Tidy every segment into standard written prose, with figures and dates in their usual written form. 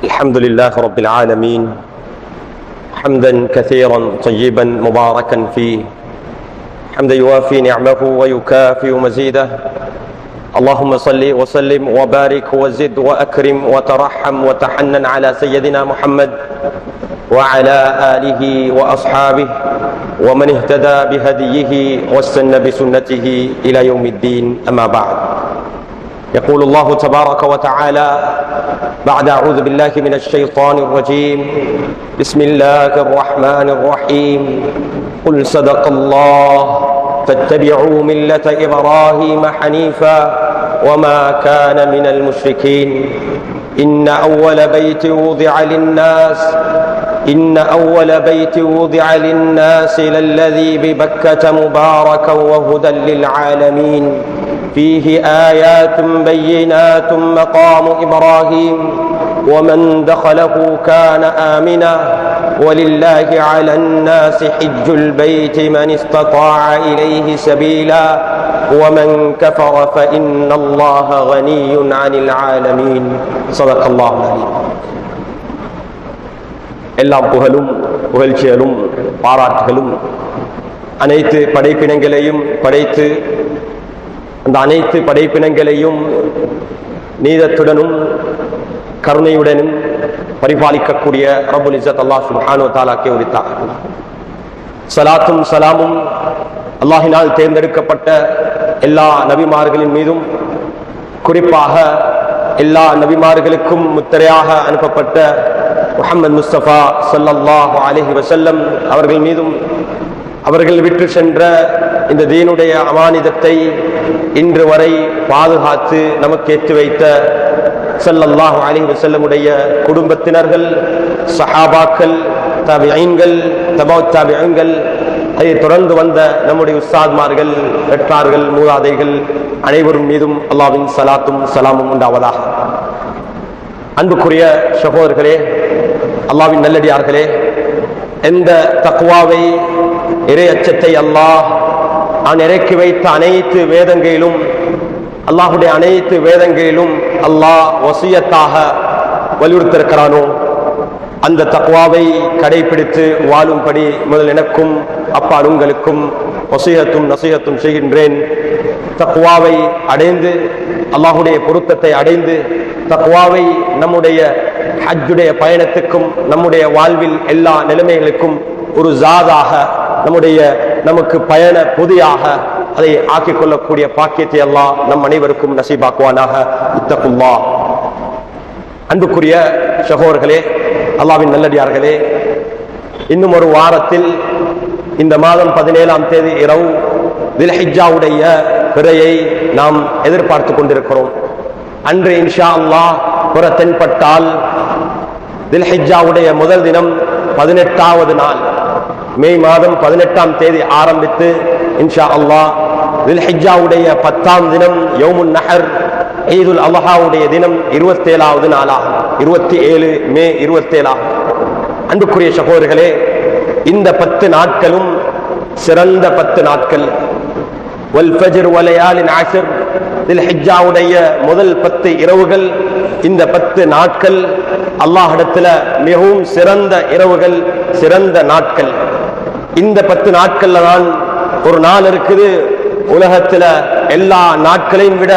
الحمد لله رب العالمين حمدا كثيرا طيبا مباركا فيه حمدا يوافي نعمه ويكافئ مزيده. اللهم صل وسلم وبارك وزد وأكرم وترحم وتحنن على سيدنا محمد وعلى آله وأصحابه ومن اهتدى بهديه واستنى بسنته إلى يوم الدين. أما بعد، يقول الله تبارك وتعالى بعد أعوذ بالله من الشيطان الرجيم: بسم الله الرحمن الرحيم. قل صدق الله فاتبعوا ملة إبراهيم حنيفا وما كان من المشركين. إن أول بيت وضع للناس للذي ببكة مباركا وهدى للعالمين فيه آيات بينات مقام إبراهيم ومن دخله كان آمنا ولله على الناس حج البيت من استطاع إليه سبيلا ومن كفر فإن الله غني عن العالمين. صدق الله العليم. எல்லாம் புகழும் புகழ்ச்சிகளும் பாராட்டுகளும் அனைத்து படைப்பினங்களையும் படைத்து அந்த அனைத்து படைப்பினங்களையும் நீதத்துடனும் கருணையுடனும் பரிபாலிக்கக்கூடிய ரப்புல் இஸ்ஸத் அல்லாஹ் சுப்ஹானஹு வ தஆலாக்கே உரித்தாகும். ஸலாத்தும் ஸலாமும் அல்லாஹ்வினால் தேர்ந்தெடுக்கப்பட்ட எல்லா நபிமார்களின் மீதும், குறிப்பாக எல்லா நபிமார்களுக்கும் முத்திரையாக அனுப்பப்பட்ட முஹம்மது முஸ்தபா ஸல்லல்லாஹு அலைஹி வஸல்லம் அவர்கள் மீதும், அவர்கள் விட்டு சென்ற இந்த தீனுடைய அமானிதத்தை இன்று வரை பாதுகாத்து நமக்கு ஏற்றி வைத்த ஸல்லல்லாஹு அலைஹி வஸல்லமுடைய குடும்பத்தினர்கள், சஹாபாக்கள், தாபிஈன்கள், தபஅத் தாபிஈன்கள், அதை தொடர்ந்து வந்த நம்முடைய உஸ்தாத்மார்கள், பெற்றார்கள், மூதாதைகள் அனைவரும் மீதும் அல்லாஹ்வின் ஸலாத்தும் ஸலாமும் உண்டாவதாக. அன்புக்குரிய சகோதரர்களே, அல்லாஹ்வின் நல்லடியார்களே, எந்த தக்வாவை, இறை அச்சத்தை அல்லாஹ் நான் இறக்கி வைத்த அனைத்து வேதங்களிலும், அல்லாஹுடைய அனைத்து வேதங்களிலும் அல்லாஹ் வசியத்தாக வலியுறுத்திருக்கிறானோ அந்த தக்வாவை கடைபிடித்து வாழும்படி முதல் எனக்கும் அப்பால் உங்களுக்கும் வசியத்தும் நசியத்தும் செய்கின்றேன். தக்வாவை அடைந்து, அல்லாஹுடைய பொருத்தத்தை அடைந்து, தக்வாவை நம்முடைய ஹஜ்ஜுடைய பயணத்துக்கும் நம்முடைய வாழ்வில் எல்லா நிலைமைகளுக்கும் ஒரு ஜாதாக, நமக்கு பயண பொதியாக அதை ஆக்கிக் கொள்ளக்கூடிய பாக்கியத்தை அல்லாஹ் நம் அனைவருக்கும் நசீபாக்குவானாக. இத்தகுல்லாஹ். அன்புக்குரிய சகோதரர்களே, அல்லாஹ்வின் நல்லடியார்களே, இன்னும் ஒரு வாரத்தில் இந்த மாதம் 17ஆம் தேதி இரவு தில்ஹிஜ்ஜாவுடைய பிறையை நாம் எதிர்பார்த்து கொண்டிருக்கிறோம். அன்று இன்ஷா அல்லாஹ் புற தென்பட்டால் தில்ஹிஜ்ஜாவுடைய முதல் தினம் 18வது நாள், மே மாதம் 18ஆம் தேதி ஆரம்பித்து இன்ஷா அல்லாஹ் தில்ஹிஜ்ஜாவுடைய 10ஆம் தினம் யௌமுன் நஹர், ஈதுல் அல்ஹாவுடைய தினம் 27வது நாளாகும். 27 மே 27 ஆகும். அன்புக்குரிய சகோதரர்களே, இந்த 10 நாட்களும் சிறந்த 10 நாட்கள். வல் ஃபஜ்ர் வலயாலின் அஷ்ர், தில்ஹிஜ்ஜாவுடைய முதல் 10 இரவுகள், இந்த 10 நாட்கள் அல்லாஹ்விடத்தில் மிகவும் சிறந்த இரவுகள், சிறந்த நாட்கள். இந்த 10 நாட்கள்ல தான் ஒரு நாள் இருக்குது, உலகத்தில் எல்லா நாட்களையும் விட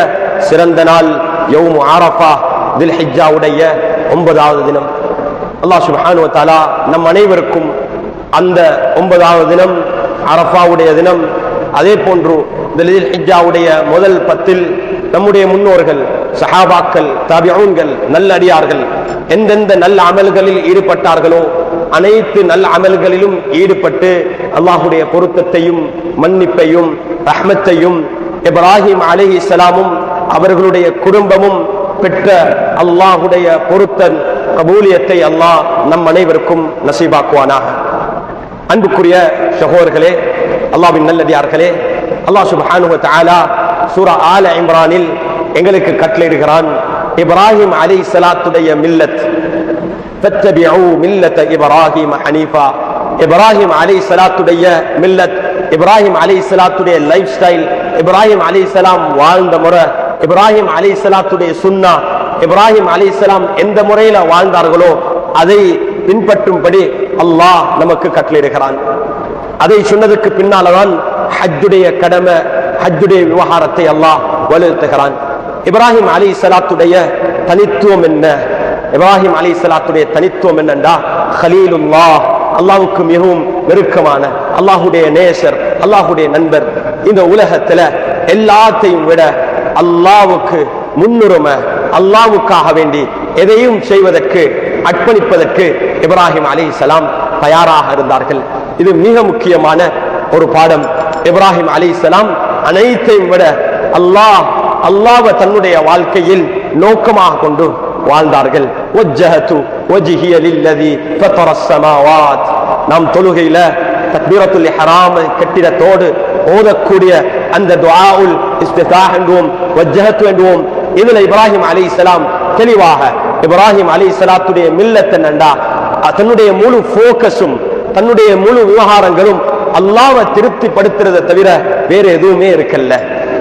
சிறந்த நாள் யௌமு அரஃபா, தில்ஹிஜ்ஜாவுடைய 9வது தினம். அல்லாஹ் சுப்ஹானஹு வ தஆலா நம் அனைவருக்கும் அந்த 9வது தினம் அரஃபாவுடைய தினம், அதே போன்று தில்ஹிஜ்ஜாவுடைய முதல் 10ல் நம்முடைய முன்னோர்கள், சஹாபாக்கள், தாபிஊன்கள், நல்லடியார்கள் எந்தெந்த நல்ல அமல்களில் ஈடுபட்டார்களோ அனைத்து நல்ல அமல்களிலும் ஈடுபட்டு அல்லாஹுடைய பொருத்தத்தையும் மன்னிப்பையும் ரஹ்மத்தையும் இப்ராஹிம் அலைஹிஸ்ஸலாமும் அவர்களுடைய குடும்பமும் பெற்ற அல்லாஹுடைய பொருத்தன் கபூலியத்தை அல்லாஹ் நம் அனைவருக்கும் நசீபாக்குவானாக. அன்புக்குரிய சகோதரர்களே, அல்லாஹ்வின் நல்லடியார்களே, அல்லாஹ் சுப்ஹானஹு வ தஆலா சூரா ஆல இம்ரானில் எங்களுக்கு கட்டளையிடுகிறான், இப்ராஹிம் அலைஹிஸ்ஸலாத்துடைய மில்லத், ஃபத்தபிஉ மில்லத இப்ராஹிம் ஹனீஃபா. இப்ராஹிம் அலைஹிஸ்ஸலாத்துடைய மில்லத், இப்ராஹிம் அலைஹிஸ்ஸலாத்துடைய லைஃப் ஸ்டைல், இப்ராஹிம் அலைஹிஸ்ஸலாம் வாழ்ந்த முறை, இப்ராஹிம் அலைஹிஸ்ஸலாத்துடைய சுன்னா, இப்ராஹிம் அலைஹிஸ்ஸலாம் எந்த முறையில வாழ்ந்தார்களோ அதை பின்பற்றும்படி அல்லாஹ் நமக்கு கட்டளையிடுகிறான். அதை சொன்னதுக்கு பின்னால்தான் ஹஜ்ஜுடைய கடமை, ஹஜ்ஜுடைய விவகாரத்தை அல்லாஹ் வலியுறுத்துகிறான். இப்ராஹிம் அலைஹிஸ்ஸலாத்துடைய தனித்துவம் என்ன? இப்ராஹிம் அலைஹிஸ்ஸலாத்துடைய தனித்துவம் என்னண்டா, கலீலுல்லாஹ், அல்லாஹ்வுக்கு மிகவும் நெருக்கமான, அல்லாஹ்வுடைய நேசர், அல்லாஹ்வுடைய நண்பர். இந்த உலகத்துல எல்லாத்தையும் விட அல்லாஹ்வுக்கு முன்னுரிமை, அல்லாஹ்வுக்காக வேண்டி எதையும் செய்வதற்கு, அர்ப்பணிப்பதற்கு இப்ராஹிம் அலைஹிஸ்ஸலாம் தயாராக இருந்தார்கள். இது மிக முக்கியமான ஒரு பாடம். இப்ராஹிம் அலைஹிஸ்ஸலாம் அனைத்தையும் விட அல்லாஹ்வை தன்னுடைய வாழ்க்கையில் நோக்கமாக கொண்டு வாழ்ந்தார்கள். வஜ்ஜஹது வஜ்ஹிய லில்லதி ஃபதரஸ் ஸமாவாத். நாம் தொழுகையில தக்பீரத்துல் இஹ்ராம் கட்டிடத்தோடு ஓதக்கூடிய அந்த துஆஉல் இஸ்திஃதாஹ் என்றும் வஜ்ஜஹது என்றும் இதுல இப்ராஹிம் அலைஹிஸ்ஸலாம் தெளிவாக இப்ராஹிம் அலைஹிஸ்ஸலாத்துடைய மில்லத் என்னண்டா, தன்னுடைய முழு ஃபோக்கஸும் தன்னுடைய முழு விவகாரங்களும் அல்லாஹ்வை திருப்திப்படுத்துறதை தவிர வேற எதுவுமே இருக்கல்ல.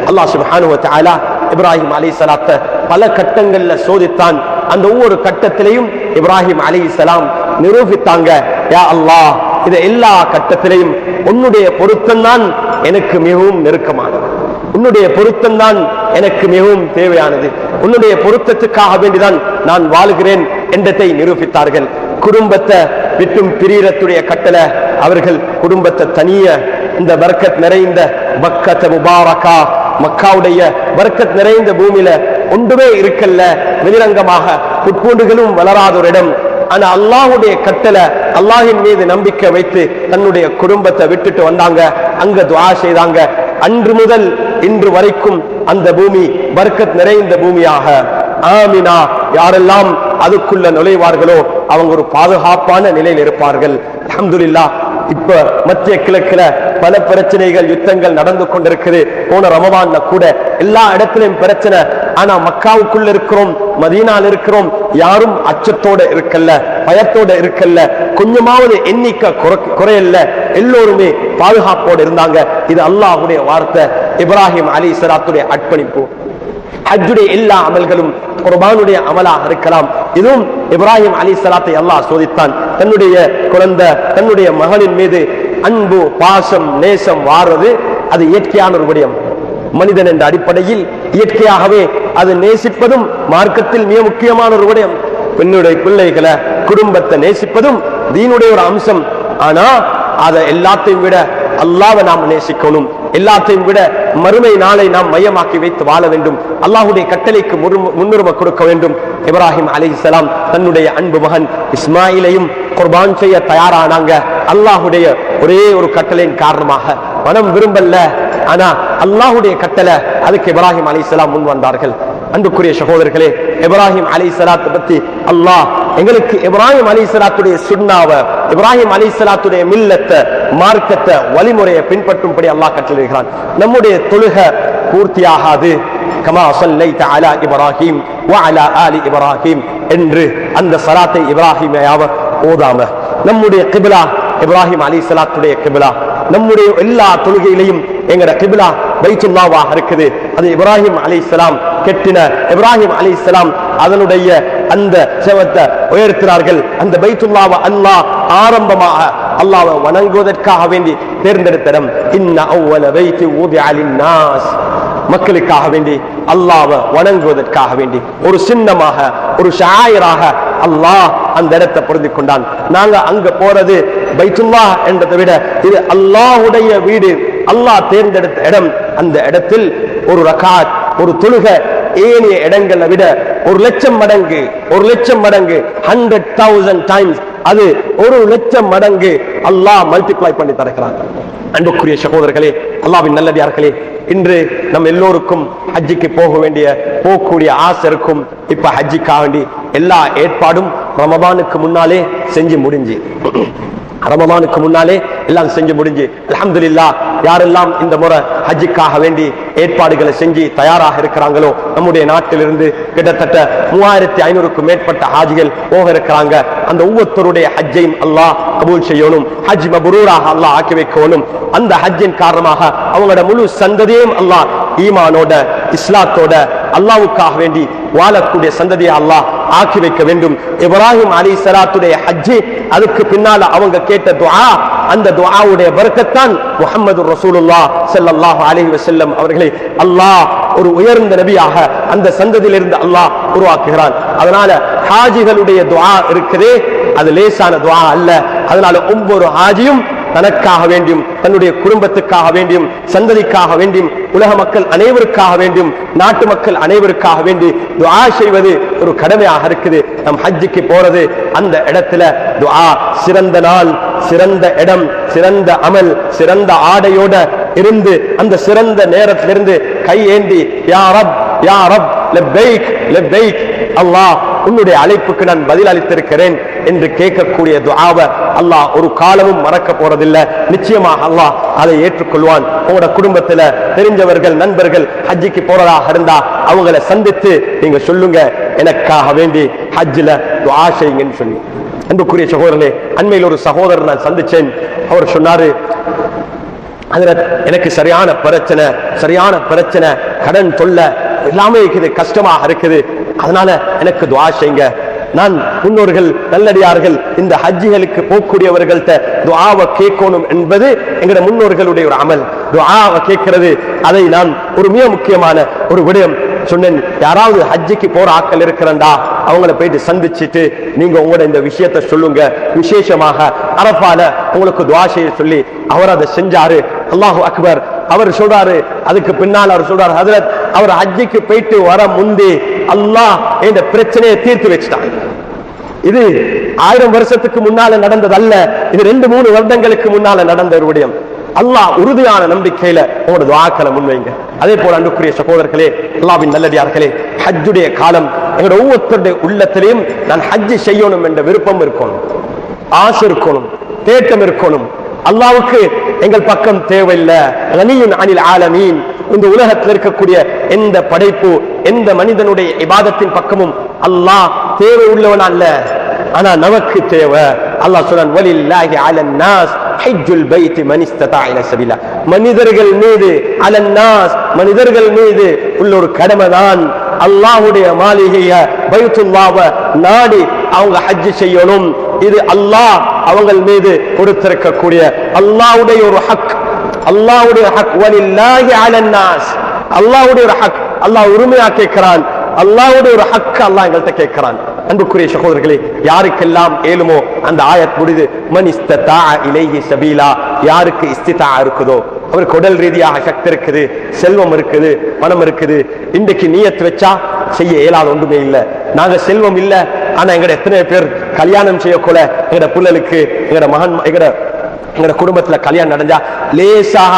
அல்லாஹ் சுப்ஹானஹு வ தஆலா இப்ராஹிம் அலைஹிஸ்ஸலாத்தை பல கட்டங்கள்ல சோதித்தான். அந்த ஒவ்வொரு கட்டத்திலையும் இப்ராஹிம் அலைஹிஸ்ஸலாம் நிரூபித்தாங்க, யா அல்லாஹ், இது எல்லா கட்டத்திலையும் உன்னுடைய பொருத்தம் தான் எனக்கு மிகவும் நெருக்கமானது, உன்னுடைய பொருத்தம் தான் எனக்கு மிகவும் தேவையானது, உன்னுடைய பொருத்தத்துக்காக வேண்டிதான் நான் வாழுகிறேன் என்றதை நிரூபித்தார்கள். குடும்பத்தை விட்டும் பிரியறத்துடைய கட்டளை, அவர்கள் குடும்பத்தை தனிய இந்த பரக்கத் நிறைந்த மக்கத் முபாரகா, மக்காவுடைய பரக்கத் நிறைந்த பூமியில ஒன்றுமே இருக்கல்ல, வெளிரங்கமாக புட்பூண்டுகளும் வளராத ஒரு இடம். ஆனா அல்லாஹ்வுடைய கட்டளை, அல்லாஹின் மீது நம்பிக்கை வைத்து தன்னுடைய குடும்பத்தை விட்டுட்டு வந்தாங்க, அங்க துஆ செய்தாங்க. அன்று முதல் இன்று வரைக்கும் அந்த பூமி பரக்கத் நிறைந்த பூமியாக ஆமினா, யாரெல்லாம் அதுக்குள்ள நுழைவார்களோ அவங்க ஒரு பாதுகாப்பான நிலையில் இருப்பார்கள். அல்ஹம்துலில்லாஹ். இப்ப மத்திய கிழக்குல பல பிரச்சனைகள், யுத்தங்கள் நடந்து கொண்டிருக்குது. போன ரமதான்ல கூட எல்லா இடத்திலும் பிரச்சனை. ஆனா மக்காவுக்குள்ள இருக்கிறோம், மதீனால இருக்கிறோம், யாரும் அச்சத்தோட இருக்கல்ல, பயத்தோட இருக்கல்ல, கொஞ்சமாவது எண்ணிக்கை குறையல்ல, எல்லோருமே பாதுகாப்போடு இருந்தாங்க. இது அல்லாஹ்வுடைய வார்த்தை, இப்ராஹிம் அலைஹிஸ்ஸலாத்துடைய அர்ப்பணிப்பு. ஹஜ்ஜுடைய எல்லா அமல்களும் குர்பானுடைய அமலாக இருக்கலாம். இதுவும் இப்ராஹிம் அலைஹிஸ்ஸலாத்தை அல்லாஹ் சோதித்தான். தன்னுடைய குழந்தை, தன்னுடைய மகனின் மீது அன்பு, பாசம், நேசம் வாடுறது அது இயற்கையான ஒரு விடயம். மனிதன் என்ற அடிப்படையில் இயற்கையாகவே அது நேசிப்பதும் மார்க்கத்தில் மிக முக்கியமான ஒரு விடயம். பெண்ணுடைய பிள்ளைகளை, குடும்பத்தை நேசிப்பதும் தீனுடைய ஒரு அம்சம். ஆனா அதை எல்லாத்தையும் விட அல்லாஹ்வை நாம் நேசிக்கணும், எல்லாத்தையும் விட மறுமை நாளை நாம் மையமாக்கி வைத்து வாழ வேண்டும், அல்லாஹ்வுடைய கட்டளைக்கு முன்னுரிமை கொடுக்க வேண்டும். இப்ராஹிம் அலைஹிஸ்ஸலாம் தன்னுடைய அன்பு மகன் இஸ்மாயிலையும் குர்பான் செய்ய தயாரானாங்க. அல்லாஹ்வுடைய ஒரே ஒரு கட்டளையின் காரணமாக, மனம் விரும்பல்ல, ஆனா அல்லாஹ்வுடைய கட்டளை, அதுக்கு இப்ராஹிம் அலைஹிஸ்ஸலாம் முன் வந்தார்கள். அன்புக்குரிய சகோதரர்களே, இப்ராஹிம் அலைஹிஸ்ஸலாத்தை பத்தி அல்லாஹ் எங்களுக்கு இப்ராஹிம் அலைஹிஸ்ஸலாத்துடைய சுன்னாவை, இப்ராஹிம் அலைஹிஸ்ஸலாத்துடைய மில்லத்தை, மார்க்கத்தை, வழிமுறையை பின்பற்றும்படி அல்லாஹ் கட்டளையிடுகிறான். நம்முடைய தொழுகை பூர்த்தியாகாது. கமா ஸல்லைத அலா இப்ராஹிம் வ அலா ஆலி இப்ராஹிம் என்று அந்த ஸலாத்தை இப்ராஹிமையாவ ஓதாம, நம்முடைய கிப்லா இப்ராஹிம் அலைஹிஸ்ஸலாத்துடைய கிப்லா, நம்முடைய எல்லா தொழுகையிலையும் எங்கட கிப்லா பைத்துல்லாவாக இருக்குது. அது இப்ராஹிம் அலைஹிஸ்ஸலாம் கெட்டின, இப்ராஹிம் அலைஹிஸ்ஸலாம் அதனுடைய அந்த செவத்தை உயர்த்தினார்கள். அந்த பைத்துல்லாவை அல்லாஹ் ஆரம்பமாக அல்லாஹ்வை வணங்குவதற்காக வேண்டி தேர்ந்தெடுத்த இடம். இன்ன அவ்வல பைத்தி ஊதிஅ லின்னாஸ், மக்களுக்காக வேண்டி, அல்லாஹ்வை வணங்குவதற்காக வேண்டி ஒரு சின்னமாக, ஒரு ஷாயிராக அல்லாஹ் அந்த இடத்தை பொருந்திக் கொண்டான். நாங்க அங்க போறது பைத்துல்லாஹ் என்றதை விட இது அல்லாஹ்வுடைய வீடு, அல்லாஹ் தேர்ந்தெடுத்த இடம். அந்த இடத்தில் ஒரு ரகாத், ஒரு தொழுகை ஏனைய இடங்களை விட 1,00,000 மடங்கு, 1,00,000 மடங்கு, 100,000 டைம்ஸ், அது 1,00,000 மடங்கு அல்லாஹ் மல்டிப்ளை பண்ணி தருகிறான். அன்புக்குரிய சகோதரர்களே, அல்லாஹ்வின் நல்லடியார்களே, இன்று நம் எல்லோருக்கும் ஹஜ்ஜிக்கு போகக்கூடிய ஆசை இருக்கும். இப்ப ஹஜ்ஜிக்காக வேண்டி எல்லா ஏற்பாடும் ரமதானுக்கு முன்னாலே செஞ்சு முடிஞ்சு, ரமதானுக்கு முன்னாலே எல்லாம் செஞ்சு முடிஞ்சு, அல்ஹம்துலில்லாஹ். யாரெல்லாம் இந்த முறை ஹஜ்ஜிக்காக வேண்டி ஏற்பாடுகளை செஞ்சு தயாராக இருக்கிறாங்களோ, நம்முடைய நாட்டிலிருந்து கிட்டத்தட்ட 3500க்கும் மேற்பட்ட ஹாஜிகள் போக இருக்கிறாங்க. அந்த ஒவ்வொருத்தருடைய ஹஜ்ஜையும் அல்லாஹ் கபூல் செய்யணும், ஹஜ் மப்ரூராக அல்லாஹ் ஆக்கி வைக்கணும். அந்த ஹஜ்ஜின் காரணமாக அவங்களோட முழு சந்ததியையும் அல்லாஹ் ஈமானோட இஸ்லாத்தோட அல்லாஹ்வுக்காக வேண்டி வாழக்கூடிய சந்ததியை அல்லாஹ் ஆக்கி வைக்க வேண்டும். இப்ராஹிம் அலைஹிஸ்ஸலாத்துடைய ஹஜ், அதுக்கு பின்னால அவங்க கேட்ட துஆ, அந்த துஆவுடைய பரக்கத்தான் முஹம்மது ரசூலுல்லாஹ் ஸல்லல்லாஹு அலைஹி வஸல்லம் அவர்களை அல்லாஹ் ஒரு உயர்ந்த நபியாக அந்த சந்ததியிலிருந்து அல்லாஹ் உருவாக்குகிறான். அதனால ஹாஜிகளுடைய துஆ இருக்குதே, அது லேசான துஆ அல்ல. அதனால ஒவ்வொரு ஹாஜியும் தனக்காக வேண்டியும், தன்னுடைய குடும்பத்துக்காக வேண்டியும், சந்ததிக்காக வேண்டியும், உலக மக்கள் அனைவருக்காக வேண்டியும், நாட்டு மக்கள் அனைவருக்காக வேண்டி துஆ செய்வது ஒரு கடமையாக இருக்குது. நம் ஹஜ்ஜுக்கு போறது, அந்த இடத்துல துஆ, சிறந்த நாள், சிறந்த இடம், சிறந்த அமல், சிறந்த ஆடையோட இருந்து அந்த சிறந்த நேரத்திலிருந்து கையேந்தி யா ரப் யா ரப் லப்பைக் லப்பைக், அல்லாஹ் உன்னுடைய அழைப்புக்கு நான் பதில் அளித்திருக்கிறேன் என்று கேட்கக்கூடிய துஆவை அல்லாஹ் ஒரு காலமும் மறக்க போறதில்லை. நிச்சயமாக அல்லாஹ் அதை ஏற்றுக்கொள்வான். உங்களோட குடும்பத்துல தெரிஞ்சவர்கள், நண்பர்கள் ஹஜ்ஜுக்கு போறதாக இருந்தா அவங்களை சந்தித்து நீங்க சொல்லுங்க, எனக்காக வேண்டி ஹஜ்ஜில துஆ செய்யுங்கன்னு சொல்லி. அன்புக்குரிய சகோதரர்களே, அண்மையில் ஒரு சகோதரர் நான் சந்திச்சேன். அவர் சொன்னாரு, எனக்கு சரியான பிரச்சனை, கடன் தொல்லை எல்லாமே இருக்குது, கஷ்டமாக இருக்குது, அதனால எனக்கு துஆ செய்யுங்க. நான் முன்னோர்கள் நல்லடியார்கள் இந்த ஹஜ்ஜிகளுக்கு போகக்கூடியவர்கள்ட்ட துஆவை கேட்கணும் என்பது எங்களுடைய முன்னோர்களுடைய ஒரு அமல். துஆவை கேட்கிறது, அதை நான் ஒரு மிக முக்கியமான ஒரு விடயம் சொன்னேன். யாராவது ஹஜ்ஜிக்கு போற ஆட்கள் இருக்கிறண்டா அவங்கள போயிட்டு சந்திச்சுட்டு நீங்க உங்களோட இந்த விஷயத்தை சொல்லுங்க. விசேஷமாக அரஃபால உங்களுக்கு துஆ செய்ய சொல்லி அவர் அதை செஞ்சாரு. அல்லாஹு அக்பர். அவர் சொல்றாரு, அதுக்கு பின்னால் அவர் சொல்றாரு, ஹஜ்ரத் அவர் ஹஜ்ஜிக்கு போயிட்டு வர முந்தே அல்லாஹ் இந்த பிரச்சனையை தீர்த்து வச்சுட்டான். இது 1000 வருஷத்துக்கு முன்னால நடந்தது அல்ல, இது 2-3 வருடங்களுக்கு முன்னால நடந்த ஒரு விடயம். அல்லாஹ் உறுதியான நம்பிக்கையில உங்களோட துஆக்களை முன்வைங்க. அதே போல அன்புக்குரிய சகோதரர்களே, அல்லாஹ்வின் நல்லடியார்களே, ஹஜ்ஜுடைய காலம் எங்களோட ஒவ்வொருத்தருடைய உள்ளத்திலையும் நான் ஹஜ்ஜு செய்யணும் என்ற விருப்பம் இருக்கணும், ஆசை இருக்கணும், தேட்டம் இருக்கணும். அல்லாஹ்வுக்கு எங்கள் பக்கம் தேவையில்லை. கனியுன் அனில் ஆலமீன், இந்த உலகத்தில் இருக்கக்கூடிய எந்த படைப்பு, எந்த மனிதனுடைய இபாதத்தின் பக்கமும் அல்லாஹ் தேவை உள்ளவன் அல்ல. ஆனா நமக்கு தேவை. அல்லாஹ் சொல்றான், வலில்லாஹி அலன் நாஸ் ஹஜ்ஜுல் பைத் மன் இஸ்ததா இலா சபீலா. மனிதர்கள் மீது அலன் நாஸ், மனிதர்கள் மீது உள்ள ஒரு கடமைதான் அல்லாஹ்வுடைய மாளிகைய பைத்துல்லாஹ்வை நாடி அவங்க ஹஜ் செய்யணும். இது அல்லாஹ் அவங்கள் மீது கொடுத்திருக்கக்கூடிய அல்லாஹ்வுடைய ஒரு ஹக், அல்லாஹ்வுடைய ஹக். வலில்லாஹி அலன் நாஸ், அல்லாஹ்வுடைய ஒரு ஹக். அல்லாஹ் உரிமையா கேட்கிறான், அல்லாஹ்வுடைய ஒரு ஹக் அல்லாஹ் எங்கள்கிட்ட கேட்கிறான். அன்புக்குரிய சகோதரர்களே, யாருக்கெல்லாம் ஏழுமோ அந்த ஆயத் முடிது, மன் இஸ்ததா இலைஹி சபீலா, யாருக்கு இஸ்திதா இருக்குதோ, அவருக்கு உடல் ரீதியாக சக்தி இருக்குது, செல்வம் இருக்குது, பணம் இருக்குது. இன்றைக்கு நியத் வச்சா செய்ய இயலாத ஒன்றுமே இல்லை. நாங்க செல்வம் இல்லை, ஆனா எங்கட எத்தனை பேர் கல்யாணம் செய்யக்கூட எங்கட பிள்ளைகளுக்கு, எங்கட மகன், எங்கட குடும்பத்துல கல்யாணம் நடந்தா லேசாக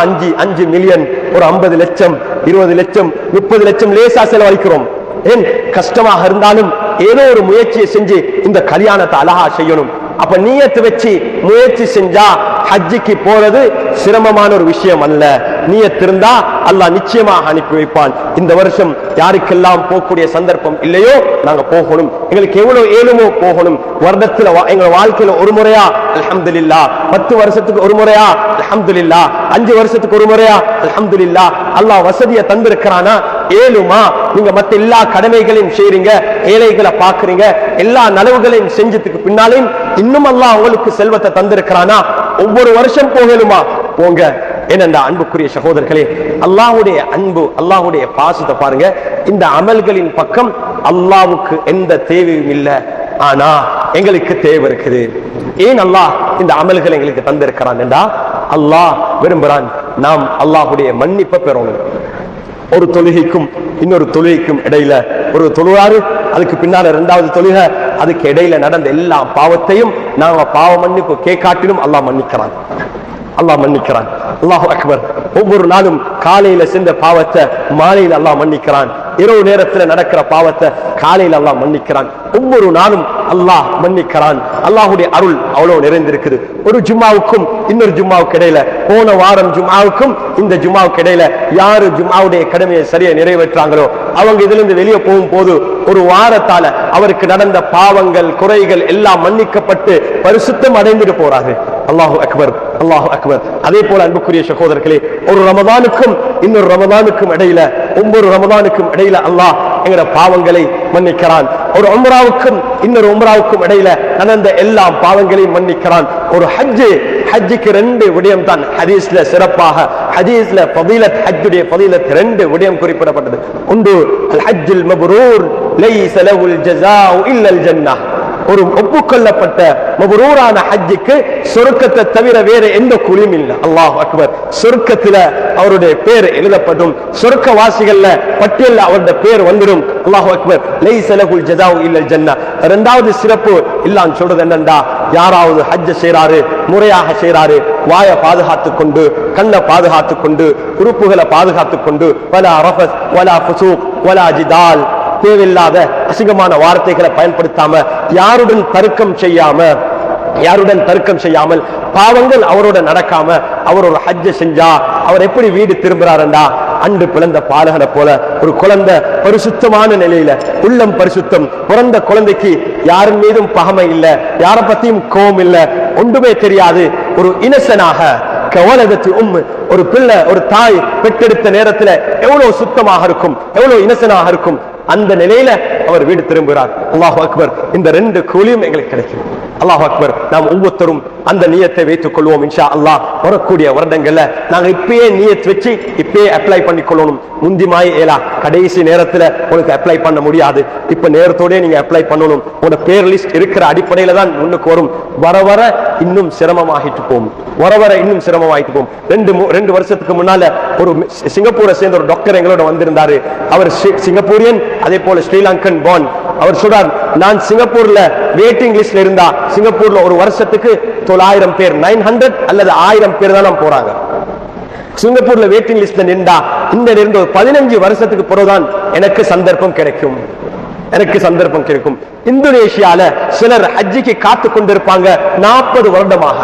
5 மில்லியன், ஒரு 50 லட்சம், 20 லட்சம், 30 லட்சம் லேசா செலவழிக்கிறோம். ஏன் கஷ்டமாக இருந்தாலும் ஏதோ ஒரு முயற்சியை செஞ்சு இந்த கல்யாணத்தை அழகா செய்யணும். அப்ப நியத்து வச்சு முயற்சி செஞ்சா ஹஜ்ஜிக்கு போறது சிரமமான ஒரு விஷயம் அல்ல. நியத்து இருந்தா அல்லாஹ் நிச்சயமாக அனுப்பி வைப்பான். இந்த வருஷம் யாருக்கெல்லாம் போகக்கூடிய சந்தர்ப்பம் இல்லையோ நாங்க போகணும். எங்களுக்கு எவ்வளவு ஏழுமோ போகணும். வருடத்துல எங்க வாழ்க்கையில ஒரு முறையா அல்ஹம்துலில்லாஹ், 10 வருஷத்துக்கு ஒரு முறையா அல்ஹம்துலில்லாஹ், 5 வருஷத்துக்கு ஒரு முறையா அல்ஹம்துலில்லாஹ். அல்லாஹ் வசதியை தந்திருக்கிறானா, ஏழுமா நீங்க மத்த எல்லா கடமைகளையும் செய்றீங்க, ஏழைகளை பாக்குறீங்க, எல்லா நலவுகளையும் செஞ்சதுக்கு பின்னாலையும் இன்னும் அல்லாஹ் உங்களுக்கு செல்வத்தை தந்திருக்கிறானா, ஒவ்வொரு வருஷம் போகலுமா போங்க. ஏனென்றா அன்புக்குரிய சகோதரர்களே, அல்லாஹ்வுடைய அன்பு, அல்லாஹ்வுடைய பாசத்தை பாருங்க. இந்த அமல்களின் பக்கம் அல்லாஹ்வுக்கு எந்த தேவையும் இல்லை, ஆனா எங்களுக்கு தேவை இருக்குது. ஏன் அல்லாஹ் இந்த அமல்களை எங்களுக்கு தந்திருக்கிறான் என்றா, அல்லாஹ் விரும்புறான் நாம் அல்லாஹ்வுடைய மன்னிப்பை பெறணும். ஒரு தொழுகைக்கும் இன்னொரு தொழுகைக்கும் இடையில ஒரு தொழுவாரு, அதுக்கு பின்னால 2வது தொழுகை, அதுக்கு இடையில நடந்த எல்லா பாவத்தையும் நாங்க பாவ மன்னிப்பு கேட்காட்டிலும் அல்லாஹ் மன்னிக்கிறான், அல்லாஹ் மன்னிக்கிறான். அல்லாஹு அக்பர். ஒவ்வொரு நாளும் காலையில செஞ்ச பாவத்தை மாலையில் அல்லாஹ் மன்னிக்கிறான், இரவு நேரத்தில் நடக்கிற பாவத்தை காலையில் அல்லாஹ் மன்னிக்கிறான். ஒவ்வொரு நாளும் அல்லாஹ் மன்னிக்கிறான். அல்லாஹுடைய அருள் அவ்வளவு நிறைந்திருக்குது. ஒரு ஜும்மாவுக்கும் இன்னொரு ஜும்மாவுக்கு இடையில, போன வாரம் ஜும்மாவுக்கும் இந்த ஜும்மாவுக்கு இடையில யாரு ஜும்மாவுடைய கடமையை சரியா நிறைவேற்றாங்களோ அவங்க இதுல இருந்து வெளியே போகும் போது ஒரு வாரத்தால அவருக்கு நடந்த பாவங்கள், குறைகள் எல்லாம் மன்னிக்கப்பட்டு பரிசுத்தம் அடைந்துட்டு போறாரு. அல்லாஹு அக்பர். அல்லாஹு அக்பர். அதே போல அன்புக்குரிய சகோதரர்களே, ஒரு ரமதானுக்கும் இன்னொரு ரமதானுக்கும் இடையில, ஒவ்வொரு ரமதானுக்கும் இடையில அல்லாஹ் எங்கட பாவங்களை மன்னிக்கிறான். ஒரு உம்ராவுக்கும் இன்னொரு உம்ராவுக்கும் இடையில நடந்த எல்லா பாவங்களையும் மன்னிக்கிறான். ஒரு ஹஜ்ஜுக்கு ரெண்டு விடயம் தான் ஹதீஸ்ல சிறப்பாக, ஹதீஸ்ல ஃபதீலத், ஹஜ்ஜுடைய ஃபதீலத் ரெண்டு விடயம் குறிப்பிடப்பட்டது. ஒன்று அல் ஹஜ்ஜுல் மப்ரூர் லைஸ லஹுல் ஜஸாஉ இல்லல் ஜன்னah. ஒரு ஒப்புக்கொள்ளப்பட்ட மப்ரூரான ஹஜ்ஜுக்கு சொர்க்கத்தை தவிர வேற எந்த கூலியும் இல்லை. அல்லாஹ் அக்பர். சொர்க்கத்துல அவருடைய பேர் எழுதப்படும், சொர்க்கவாசிகள்ல பட்டியல்ல அவருடைய பேர் வந்துடும். அல்லாஹ் அக்பர். லைஸ லஹுல் ஜஸாஉ இல்லல் ஜன்னah. இரண்டாவது சிறப்பு இல்லான்னு சொல்றது என்னண்டா, யாராவது ஹஜ்ஜ செய்றாரு, முறையாக செய்றாரு, வாயை பாதுகாத்துக் கொண்டு, கண்ணை பாதுகாத்துக் கொண்டு, உறுப்புகளை பாதுகாத்துக் கொண்டு, வலா ரஃபஸ் வலா ஃபுசூக் வலா ஜிதால், தேவையில்லாத அசிங்கமான வார்த்தைகளை பயன்படுத்தாம, யாருடன் தர்க்கம் செய்யாமல், பாவங்கள் அவரோட நடக்காம அவர் ஒரு ஹஜ்ஜ செஞ்சா அவர் எப்படி வீடு திரும்புறாருண்டா, அன்று பிறந்த பாலகனை போல ஒரு குழந்தை பரிசுத்தமான நிலையில, உள்ளம் பரிசுத்தம், பிறந்த குழந்தைக்கு யாரின் மீதும் பகமை இல்ல, யாரை பத்தியும் கோபம் இல்ல, ஒன்றுமே தெரியாது, ஒரு இனசனாக ஒரு பிள்ளை, ஒரு தாய் பெற்றெடுத்த நேரத்துல எவ்வளவு சுத்தமாக இருக்கும், எவ்வளவு இனசனாக இருக்கும், அந்த நிலையில அவர் வீடு திரும்புகிறார். அல்லாஹ் அக்பர். இந்த ரெண்டு கூலியும் எங்களுக்கு கிடைக்கும். அல்லாஹ் அக்பர். நாம் ஒவ்வொருத்தரும் அந்த நியத்தை வைத்துக் கொள்வோம். இன்ஷா அல்லாஹ் வரக்கூடிய வருடங்கள்ல நாங்க இப்பயே நியத் வச்சு இப்பயே அப்ளை பண்ணி கொள்ளணும். முந்திமாய் ஏலா கடைசி நேரத்துல உங்களுக்கு அப்ளை பண்ண முடியாது. இப்ப நேரத்தோட நீங்க அப்ளை பண்ணணும். உங்க பேர் லிஸ்ட் இருக்கிற அடிப்படையில தான் முன்னுக்கு வரும். வர வர இன்னும் சிரமமாகிட்டு போகும். ரெண்டு வருஷத்துக்கு முன்னால ஒரு சிங்கப்பூரை சேர்ந்த ஒரு டாக்டர் எங்களோட வந்திருந்தாரு. அவர் சிங்கப்பூரியன், அதே போல ஸ்ரீலங்கன் பான். அவர் சொல்றார், நான் சிங்கப்பூர்ல வெயிட்டிங் லிஸ்ட்ல இருந்தா, சிங்கப்பூர்ல ஒரு வருஷத்துக்கு 900 பேர், 900 அல்லது 1000 பேர் தான் போறாங்க. சிங்கப்பூர்ல வெயிட்டிங் லிஸ்ட்ல நின்றா, இந்த நின்று 15 வருஷத்துக்கு பிறகுதான் எனக்கு சந்தர்ப்பம் கிடைக்கும். இந்தோனேஷியால சிலர் ஹஜ்ஜிக்கு காத்து கொண்டிருப்பாங்க. 40 வருடமாக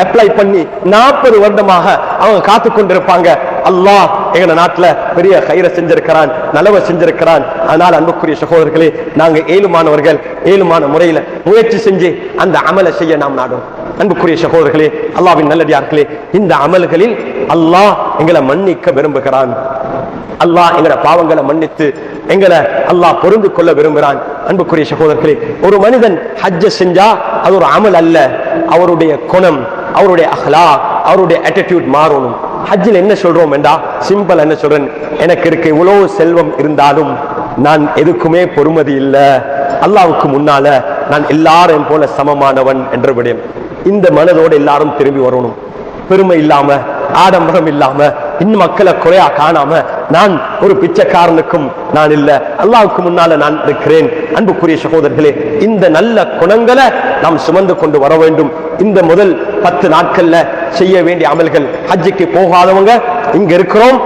அப்ளை பண்ணி 40 வருடமாக அவங்க காத்து கொண்டிருப்பாங்க. அல்லாஹ் எங்க நாட்டுல பெரிய கயிறை செஞ்சிருக்கிறான், நலவை செஞ்சிருக்கிறான். ஆனால் அன்புக்குரிய சகோதரர்களே, நாங்க ஏழுமானவர்கள் ஏழுமான முறையில முயற்சி செஞ்சு அந்த அமலை செய்ய நாம் நாடும். அன்புக்குரிய சகோதரர்களே, அல்லாஹ்வின் நல்லடியார்களே, இந்த அமல்களில் அல்லாஹ் எங்களை மன்னிக்க விரும்புகிறான். அல்லாஹ் எங்கட பாவங்களை மன்னித்து எங்களை அல்லாஹ் பொருந்து கொள்ள விரும்புகிறான். அன்புக்குரிய சகோதரர்களே, ஒரு மனிதன் ஹஜ்ஜ செஞ்சா அது ஒரு அமல் அல்ல, அவருடைய குணம், அவருடைய அஹ்லாக், அவருடைய ஆட்டிடியூட் மாறணும். ஹஜ்ஜில் என்ன சொல்றோம் என்றா, சிம்பிள் என்ன சொல்றேன், எனக்கு இருக்க இவ்வளவு செல்வம் இருந்தாலும் நான் எதுக்குமே பொறுமதி இல்லை, அல்லாஹ்வுக்கு முன்னால நான் எல்லாரும் போல சமமானவன் என்ற விடயம். இந்த மனதோடு எல்லாரும் திரும்பி வரணும். பெருமை இல்லாம, ஆடம்பரம் இல்லாம, இன்னும் மக்களை குறையா காணாம, நான் ஒரு பிச்சைக்காரனுக்கும் நான் இல்ல, அல்லாஹ்வுக்கு முன்னால நான் இருக்கிறேன். அன்புக்குரிய சகோதரர்களே, இந்த நல்ல குணங்களை நாம் சுமந்து கொண்டு வர வேண்டும். இந்த முதல் 10 நாட்கள்ல செய்ய வேண்டிய அமல்கள், ஹஜ்ஜுக்கு போகாதவங்க இங்க இருக்கிறோம்,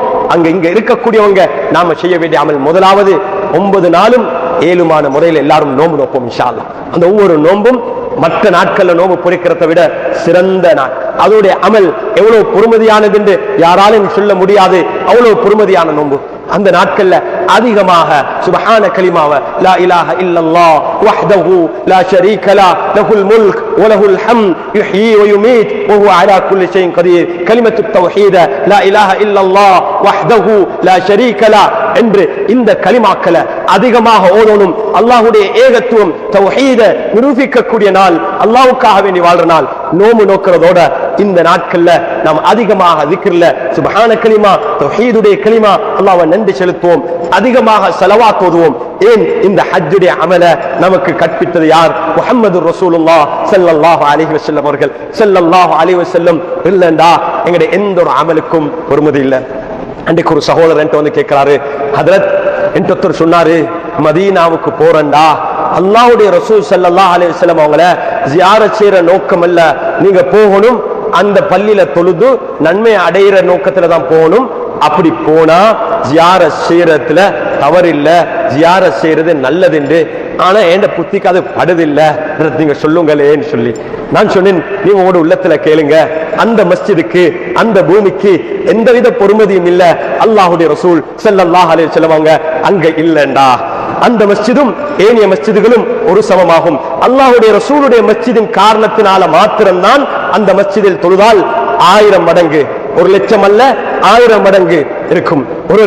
இங்க இருக்கக்கூடியவங்க நாம செய்ய வேண்டிய அமல், முதலாவது 9 நாளும் ஏழுமான முறையில் எல்லாரும் நோன்பு நோப்போம் இன்ஷா அல்லாஹ். அந்த ஒவ்வொரு நோன்பும் மற்ற நாட்கள்ல நோம்பு பொறிக்கிறத விட சிறந்த நாள். அதோடைய அமல் எவ்வளவு பொறுமதியானது என்று யாராலும் சொல்ல முடியாது. அவ்வளவு பொறுமதியான நோம்பு. அந்த நாட்கள்ல அதிகமாக சுப்ஹான கலிமாவ லா இலாஹ இல்லல்லாஹ் வஹ்தஹு லா ஷரீக லஹு லஹுல் முல்க் வ லஹுல் ஹம்த் யுஹ்யி வ யுமீத் வ ஹுவ அலா குல்லி ஷைஇன் கதீர். கலிமத்துத் தௌஹீத லா இலாஹ இல்லல்லாஹ் வஹ்தஹு லா ஷரீக லஹு என்று இந்த கலிமாக்களை அதிகமாக ஓதணும். அல்லாஹ்வுடைய ஏகத்துவம் தௌஹீத நிரூபிக்கக்கூடிய நாள், அல்லாஹ்வுக்காக வேண்டி வாழ்ற நாள். நோம்பு நோக்கிறதோட இந்த நாட்கள்ல நாம் அதிகமாக திக்ர்ல சுப்ஹான கலிமா, தௌஹீதுடைய கலிமா, அல்லாஹ்வை நன்றி செலுத்துவோம், அதிகமாக ஸலவாத் ஓதுவோம். ஏன் இந்த ஹஜ்ஜுடைய அமல நமக்கு கற்பித்தது யார்? முஹம்மது ரசூலுல்லாஹ் ஸல்லல்லாஹு அலைஹி வஸல்லம் அவர்கள். ஸல்லல்லாஹு அலைஹி வஸல்லம் இல்லண்டா எங்களுடைய எந்த ஒரு அமலுக்கும் பொறுமதி இல்லை. அன்றைக்கு ஒரு சகோதரர் என்கிட்ட வந்து கேட்கிறாரு, ஹதரத் என்கிட்ட சொன்னாரு, மதீனாவுக்கு போறண்டா அல்லாஹ்வுடைய ரசூல் ஸல்லல்லாஹு அலைஹி வஸல்லம் அவங்கள ஜியாரத் செய்யற நோக்கம் அல்ல, நீங்க போகணும் அந்த பள்ளியில தொழுது நன்மை அடையிற நோக்கத்துல தான் போகணும். அப்படி போனா ஜியாரத் செய்யறதுல தவறில்ல, ஜியாரத் செய்யறது நல்லது என்று, ஆனா என் புத்திக்கு அது படுதில்லை, நீங்க சொல்லுங்களேன்னு சொல்லி நான் சொன்னேன், நீங்க உங்களோட உள்ளத்துல கேளுங்க, அந்த மஸ்ஜிதுக்கு அந்த பூமிக்கு எந்தவித பொறுமதியும் இல்ல. அல்லாஹ்வுடைய ரசூல் ஸல்லல்லாஹு அலைஹி வஸல்லம் அவங்க அங்க இல்லண்டா, அந்த மஸ்ஜிதும் ஏனைய மஸ்ஜிதுகளும் ஒரு சமமாகும். அல்லாஹ்வுடைய ரசூலுடைய மஸ்ஜிதின் காரணத்தினால மாத்திரம்தான் அந்த மஸ்ஜிதில் தொழுதால் 1000 மடங்கு, 1 லட்சம் அல்ல 1000 மடங்கு இருக்கும்.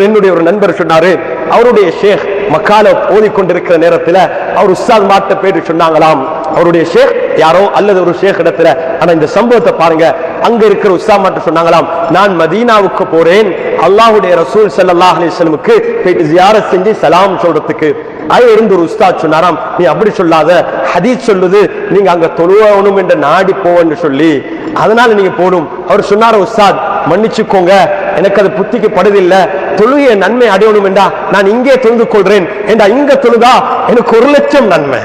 என்னுடைய ஒரு நண்பர் சொன்னாரு, அவருடைய ஷேக் மக்கால ஓதிக்கொண்டிருக்கிற நேரத்தில் அவர் உஸ்தாத் மாட்ட போயிட்டு சொன்னாங்களாம், அவருடைய ஷேக் யாரோ அல்லது ஒரு ஷேக் இடத்துல. ஆனா இந்த சம்பவத்தை பாருங்க, அங்க இருக்கிற உஸ்தாத் மாட்ட சொன்னாங்களாம், நான் மதீனாவுக்கு போறேன் அல்லாஹ்வுடைய ரசூல் ஸல்லல்லாஹு அலைஹி வஸல்லமுக்கு ஜியாரத் செஞ்சு சலாம் சொல்றதுக்கு. அது இருந்து ஒரு உஸ்தாத் சொன்னாராம், நீ அப்படி சொல்லாத, ஹதீஸ் சொல்லுது நீங்க அங்க தொழுவணும் என்ற நாடி போவன்னு சொல்லி, அதனால நீங்க போடும். அவர் சொன்னார், உஸ்தாத் மன்னிச்சுக்கோங்க, எனக்கு அது புத்திக்கு படுதில்லை, தொழுகைய நன்மை அடையணும் என்றா நான் இங்கே தொழுது கொள்றேன் என்றா, இங்க தொழுதா எனக்கு 1 லட்சம் நன்மை,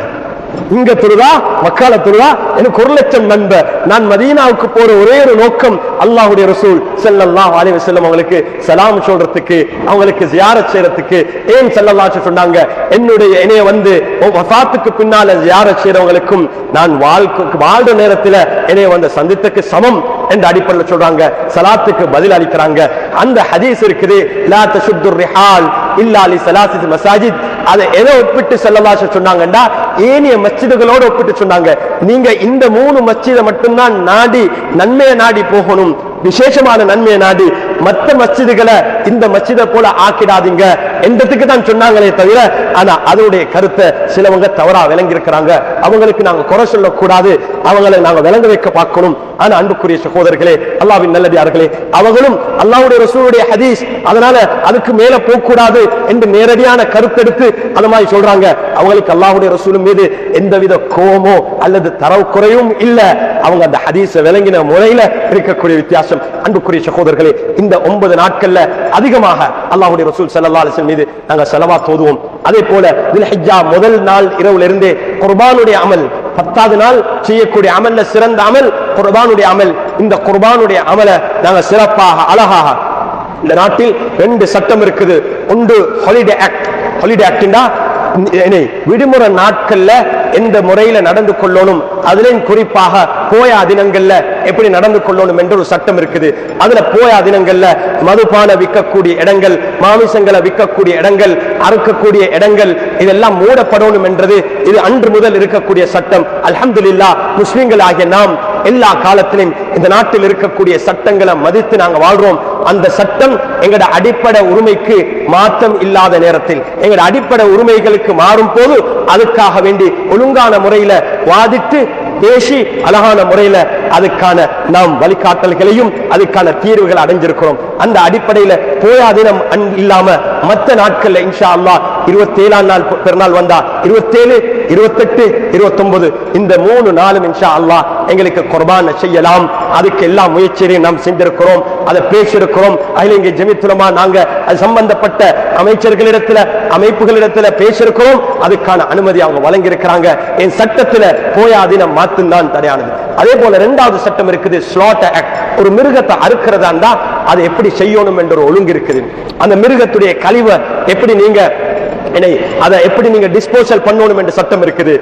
இங்க தொழுதா மக்கால தொழுதா எனக்கு 1 லட்சம் நன்மை. நான் மதீனாவுக்கு போற ஒரே ஒரு நோக்கம் அல்லாஹ்வுடைய ரசூல் ஸல்லல்லாஹு அலைஹி வஸல்லம் அவங்களுக்கு சலாம் சொல்றதுக்கு, அவங்களுக்கு ஜியாரத் செய்யறதுக்கு. ஏன் ஸல்லல்லாஹு அலைஹி சொன்னாங்க, என்னைய வந்து வஃபாத்துக்கு பின்னால ஜியாரத் செய்றவங்களுக்கும் நான் வாழ்ற நேரத்தில் என்னைய வந்து சந்தித்தக்கு சமம் என்ற அடிப்படையில் சொல்றாங்க, சலாத்துக்கு பதில் அளிக்கிறாங்க. அந்த ஹதீஸ் இருக்குது, லா தஷுத்துர் ரிஹால் இல்லா லி ஸலாத்தி மசாஜித். அதை எதை ஒப்பிட்டு ஸல்லல்லாஹு அலைஹி சொன்னாங்கண்டா, ஏனைய மஸ்ஜிதுகளோடு ஒப்பிட்டு சொன்னாங்க, நீங்க இந்த 3 மஸ்ஜிதை மட்டும்தான் நாடி நன்மையை நாடி போகணும், விசேஷமான நன்மையை நாடி, மற்ற மஸ்ஜிதுகளை இந்த மஸ்ஜிதை போல ஆக்கிடாதீங்க என்றதுக்கு தான் சொன்னாங்களே தவிர, ஆனா அதனுடைய கருத்தை சிலவங்க தவறா விளங்கி இருக்கிறாங்க. அவங்களுக்கு நாங்க குறை சொல்லக்கூடாது, அவங்களை நாங்க விளங்க வைக்க பார்க்கணும். ஆனா அன்புக்குரிய சகோதரர்களே, அல்லாஹ்வின் நல்லடியார்களே, அவங்களும் அல்லாஹ்வுடைய ரசூலுடைய ஹதீஸ், அதனால அதுக்கு மேல போகக்கூடாது என்று நேரடியான கருத்தெடுத்து அந்த மாதிரி சொல்றாங்க. அவங்களுக்கு அல்லாஹ்வுடைய ரசூலின் மீது எந்தவித கோபமோ அல்லது தரவு குறையும் இல்ல, அவங்க அந்த ஹதீஸை விளங்கின முறையில இருக்கக்கூடிய வித்தியாசம். அன்புக்குரிய சகோதரர்களே, இந்த 9 நாட்கள்ல அதிகமாக அல்லாஹ்வுடைய ரசூல் ஸல்லல்லாஹு அலைஹி வஸல்லம் மீது நாங்கள் ஸலவாத் ஓதுவோம். அதே போல தில்ஹிஜ்ஜா முதல் நாள் இரவுல இருந்தே குர்பானுடைய அமல், 10வது நாள் செய்யக்கூடிய அமல்ல சிறந்த அமல் குர்பானுடைய அமல். இந்த குர்பானுடைய அமலை நாங்கள் சிறப்பாக அழகாக, இந்த நாட்டில் 2 சட்டம் இருக்குது. ஒன்று ஹாலிடே ஆக்ட். ஹாலிடே ஆக்ட்னா விடுமுறை நாட்கள்ல எந்த முறையில நடந்து கொள்ளணும், அதுலயும் குறிப்பாக போயா தினங்கள்ல எப்படி நடந்து கொள்ளணும் என்ற ஒரு சட்டம் இருக்குது. அதுல போயா தினங்கள்ல மதுபான விற்கக்கூடிய இடங்கள், மாமிசங்களை விற்கக்கூடிய இடங்கள், அறுக்கக்கூடிய இடங்கள் இதெல்லாம் மூடப்படணும் என்றது இது அன்று முதல் இருக்கக்கூடிய சட்டம். அல்ஹம்துலில்லாஹ், முஸ்லிம்கள் ஆகிய நாம் எல்லா காலத்திலும் இந்த நாட்டில் இருக்கக்கூடிய சட்டங்களை மதித்து நாங்க வாழ்றோம். அந்த சட்டம் எங்களோட அடிப்படை உரிமைக்கு மாற்றம் இல்லாத நேரத்தில், எங்களோட அடிப்படை உரிமைகளுக்கு மாறும் போது அதுக்காக வேண்டி ஒழுங்கான முறையில வாதிட்டு பேசி அழகான முறையில அதுக்கான நாம் வழிகாட்டல்களையும் அதுக்கான தீர்வுகள் அடைஞ்சிருக்கிறோம். அந்த அடிப்படையில போயா தினம் இல்லாம மற்ற நாட்கள்ல இன்ஷா அல்லாஹ் 27ஆம் நாள் பெருநாள் வந்தா 27, 28, 29 இந்த 3 நாளும் இன்ஷா அல்லாஹ் எங்களுக்கு குர்பான் செய்யலாம். அதுக்கு எல்லா முயற்சியையும் நாம் செஞ்சிருக்கிறோம், அதை பேசியிருக்கிறோம். அதில் இங்கே ஜமீஅத் உலமா நாங்க அது சம்பந்தப்பட்ட அமைச்சர்களிடத்துல அமைப்புகளிடத்துல பேசியிருக்கிறோம். அதுக்கான அனுமதி அவங்க வழங்கி இருக்கிறாங்க. என் சட்டத்துல போயா தினம் மாத்துந்தான் தடையானது. அதே போல 2வது சட்டம் இருக்குது, ஸ்லாட்டர் ஆக்ட். ஒரு மிருகத்தை அறுக்கிறதா அதை எப்படி செய்யணும் என்ற ஒரு ஒழுங்கு இருக்குது. அந்த மிருகத்துடைய கழிவை எப்படி நீங்க அதை எப்படி நீங்க டிஸ்போசல் பண்ணணும் என்ற சட்டம் இருக்குது.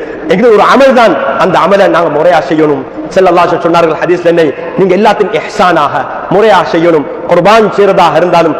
ஒரு அமல் தான், அந்த அமலை நாங்க முறையா செய்யணும். ஸல்லல்லாஹு அலைஹி சொன்னார்கள் ஹதீஸ்ல, நீங்க எல்லாத்தையும் இஹ்சானாக முறையா செய்யணும். குர்பான் செய்யறதாக இருந்தாலும்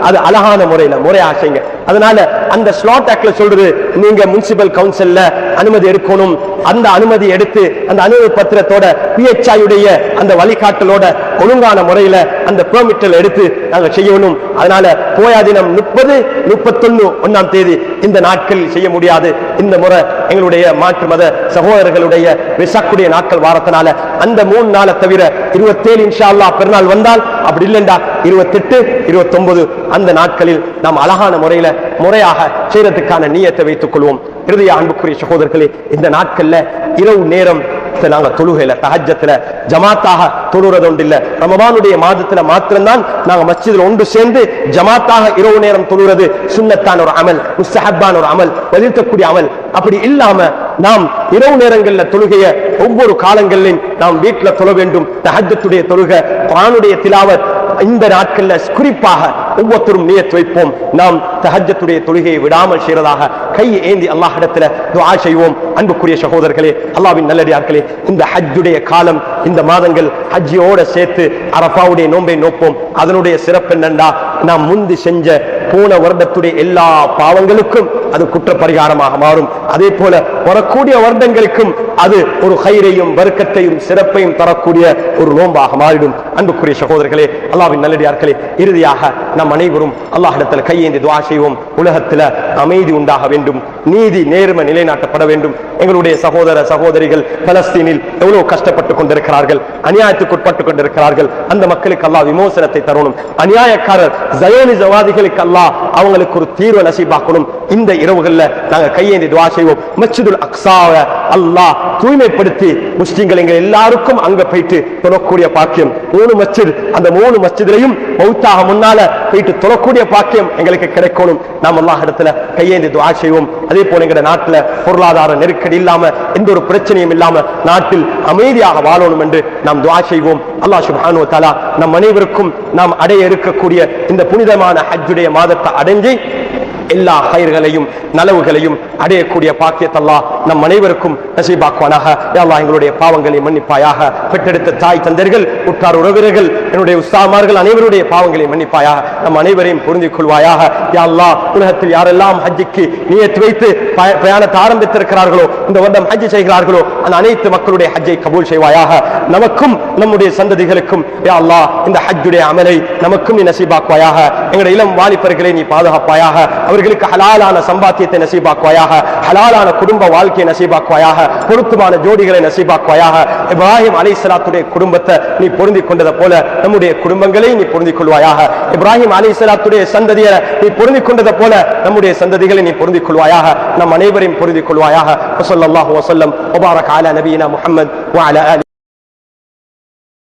அது அழகான முறையில முறையா செய்யுங்க. அதனால அந்த ஸ்லாட் ஆக்ட்ல சொல்றது, நீங்க முனிசிபல் கவுன்சில்ல அனுமதி எடுக்கணும். அந்த அனுமதி எடுத்து அந்த அனுமதி பத்திரத்தோட PHI உடைய அந்த வழிகாட்டலோட ஒழுங்கான முறையில அந்த பெர்மிட்டல் எடுத்து நாங்க செய்யணும். அதனால போயா தினம் 30, 31, 1ஆம் தேதி இந்த நாட்களில் செய்ய முடியாது. இந்த முறை எங்களுடைய மாற்று மத சகோதரர்களுடைய விசாக்குடைய நாட்கள் வாரத்தினால அந்த 3 நாளை தவிர 27 இன்ஷா அல்லாஹ் பெருநாள் வந்தால், அப்படி இல்லைண்டா 28, 29 அந்த நாட்களில் நாம் அழகான முறையில முறையாக செய்யறதுக்கான நியத்தை வைத்துக் கொள்வோம். இறுதியா அன்புக்குரிய சகோதரர்களே, இந்த நாட்கள்ல இரவு நேரம் நாங்க தொழுகையில தஹஜ்ஜத்துல ஜமாத்தாக தொழுறது ஒன்று இல்ல. ரமதானுடைய மாதத்துல மாத்திரம்தான் நாங்க மஸ்ஜிதில் ஒன்று சேர்ந்து ஜமாத்தாக இரவு நேரம் தொழுறது சுன்னத்தான ஒரு அமல், முஸ்தஹப்பான ஒரு அமல், வலியுறுத்தக்கூடிய அமல். அப்படி இல்லாம நாம் இரவு நேரங்கள்ல தொழுகைய ஒவ்வொரு காலங்களிலும் நாம் வீட்டுல தொழ வேண்டும். தஹஜ்ஜத்துடைய தொழுகை, குர்ஆனுடைய திலாவத் இந்த நாட்கள்ல குறிப்பாக ஒவ்வொருத்தரும் நியத் வைப்போம். நாம் தஹஜ்ஜத்துடைய தொழுகையை விடாமல் செய்யறதாக கை ஏந்தி அல்லாஹ்விடத்துல துஆ செய்வோம். அன்புக்குரிய சகோதரர்களே, அல்லாஹ்வின் நல்லடியார்களே, இந்த ஹஜ்ஜுடைய காலம், இந்த மாதங்கள் ஹஜ்ஜியோட சேர்த்து அரஃபாவுடைய நோன்பை நோப்போம். அதனுடைய சிறப்பு என்னண்டா, நாம் முந்தி செஞ்ச போன வருடத்துடைய எல்லா பாவங்களுக்கும் அது குற்ற பரிகாரமாக மாறும். அதே போல வரக்கூடிய வருடங்களுக்கும் அது ஒரு கைரையும் வர்க்கத்தையும் சிறப்பையும் தரக்கூடிய ஒரு நோன்பாக மாறிடும். அன்புக்குரிய சகோதரர்களே, அல்லாஹ்வின் நல்லடியார்களே, இறுதியாக நம் அனைவரும் அல்லாஹ்விடத்தில் கையேந்தி துஆ செய்வோம். உலகத்தில் அமைதி உண்டாக வேண்டும், நீதி நேர்மை நிலைநாட்டப்பட வேண்டும். எங்களுடைய சகோதர சகோதரிகள் பலஸ்தீனில் எவ்வளவு கஷ்டப்பட்டுக் கொண்டிருக்கிறார்கள், அநியாயத்துக்கு உட்பட்டுக் கொண்டிருக்கிறார்கள். அந்த மக்களுக்கு அல்லாஹ் விமோசனத்தை தரணும். அநியாயக்காரர் ஜயோனிசவாதிகளுக்கு அல்லாஹ் அவங்களுக்கு ஒரு தீர்வு நசீபாக்கணும். இந்த இரவுகள்ல நாங்க கையேந்தி துஆ செய்வோம். மஸ்ஜிதுல் அக்ஸாவை அல்லாஹ் தூய்மைப்படுத்தி முஸ்லிம்கள் எங்க எல்லாருக்கும் அங்க போயிட்டு தொழக்கூடிய பாக்கியம், 3 மஸ்ஜித், அந்த 3 மஸ்ஜிதிலையும் மௌத்தாக முன்னால போயிட்டு தொழக்கூடிய பாக்கியம் எங்களுக்கு கிடைக்கணும். நாம் அல்லாஹ் இடத்துல கையேந்தி துஆ செய்வோம். அதே போல எங்க நாட்டுல பொருளாதார நெருக்கடி இல்லாம, எந்த ஒரு பிரச்சனையும் இல்லாம நாட்டில் அமைதியாக வாழணும் என்று நாம் துஆ செய்வோம். அல்லாஹ் சுப்ஹானஹு வ தஆலா நம் அனைவருக்கும் நாம் அடைய இருக்கக்கூடிய இந்த புனிதமான ஹஜ்ஜுடைய மாதத்தை அடைஞ்சு எல்லா கயிர்களையும் நலவுகளையும் அடையக்கூடிய பாக்கியத்தை அல்லாஹ் நம் அனைவருக்கும் நசீபாக்குவானாக. யா அல்லாஹ் எங்களுடைய பாவங்களை மன்னிப்பாயாக. பெற்றெடுத்த தாய் தந்தர்கள், உற்றார் உறவினர்கள், என்னுடைய உஸ்தாமார்கள் அனைவருடைய பாவங்களை மன்னிப்பாயாக. நம் அனைவரையும் பொருந்திக் கொள்வாயாக. யா அல்லாஹ் உலகத்தில் யாரெல்லாம் ஹஜ்ஜுக்கு நியத் வைத்து பிரயாணத்தை ஆரம்பித்திருக்கிறார்களோ, இந்த வருடம் ஹஜ் செய்கிறார்களோ, அந்த அனைத்து மக்களுடைய ஹஜ்ஜை கபூல் செய்வாயாக. நமக்கும் நம்முடைய சந்ததிகளுக்கும் யா அல்லாஹ் இந்த ஹஜ்ஜுடைய அமலை நமக்கும் நீ நசீபாக்குவாயாக. எங்களுடைய இளம் வாலிபர்களை நீ பாதுகாப்பாயாக. அவர்களுக்கு ஹலாலான சம்பாத்தியத்தை நசீபாக்குவாயாக. ஹலாலான குடும்ப வாழ்க்கையை நசீபாக்குவாயாக. பொருத்தமான ஜோடிகளை நசீபாக்குவாயாக. இப்ராஹிம் அலைஹிஸ்ஸலாத்துடைய குடும்பத்தை நீ பொருந்திக் கொண்டதை போல நம்முடைய குடும்பங்களை நீ பொருந்திக் கொள்வாயாக. இப்ராஹிம் அலைஹிஸ்ஸலாத்துடைய சந்ததியை நீ பொருந்திக் கொண்டதை போல நம்முடைய சந்ததிகளை நீ பொருந்திக் கொள்வாயாக. நம் அனைவரையும் பொருந்திக் கொள்வாயாக. ஸல்லல்லாஹு அலைஹி வஸல்லம் வபாரக அலா நபியினா முஹம்மத் வ அலா